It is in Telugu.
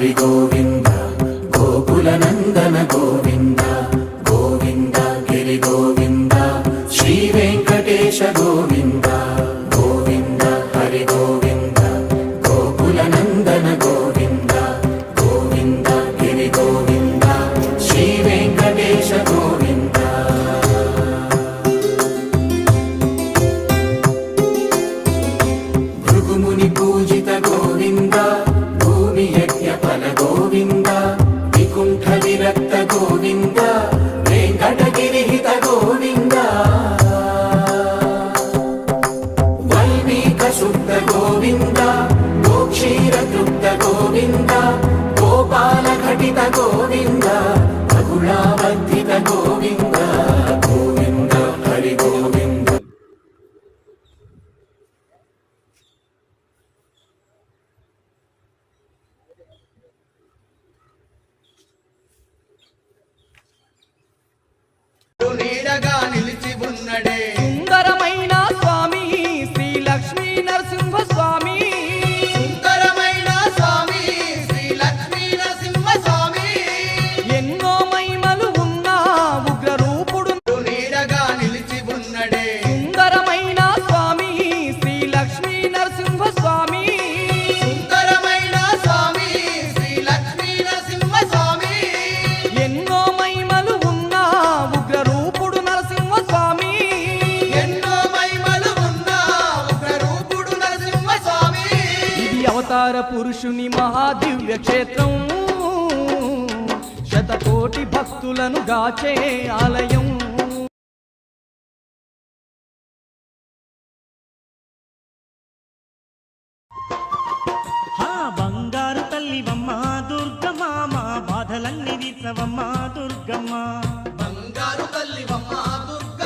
హరి గోవింద గోకుల నందన గోవింద గోవింద గిరి గోవింద శ్రీ వెంకటేశ గోవింద గోవింద హరి గోవింద గోకుల నందన గోవింద గోవింద గిరి గోవింద శ్రీ వెంకటేశ గోవింద భృగుముని పూజిత గోవింద భూమి యజ్ఞ ఫల గోవింద వికుంఠ విరక్త గోవింద వెంకటగిరిహిత గోవింద వల్మీక శుద్ధ గోవింద గోక్షీర తృప్త గోవింద గోపాల ఘటిత గోవింద రఘుళావర్ధిత గోవింద గోవింద హరి గోవింద నీడగా నిలిచి ఉన్నడే సుందరమైన స్వామి శ్రీ లక్ష్మీ నరసింహ స్వామి సుందరమైన స్వామి శ్రీ లక్ష్మీ నరసింహ స్వామి ఎన్నో మహిమలు ఉన్న ఉగ్ర రూపుడు నీడగా నిలిచి ఉన్నడే సుందరమైన స్వామి శ్రీ లక్ష్మీ నరసింహ స్వామి సుందరమైన స్వామి శ్రీ లక్ష్మీ నరసింహ స్వామి ఎన్నో మహిమలు ఉన్న ఉగ్ర రూపుడు నరసింహ స్వామి ఎన్నో మహిమలు ఉన్న ఉగ్ర రూపుడు నరసింహ స్వామి ఇది అవతార పురుషుని మహాదివ్య క్షేత్రం శతకోటి భక్తులను గాచే ఆలయం హా బంగారు తల్లివమ్మ దుర్గమ్మ మా బాధలన్నీ తీర్చవమ్మ దుర్గమ్మ బంగారు తల్లివమ్మ దుర్గమ్మ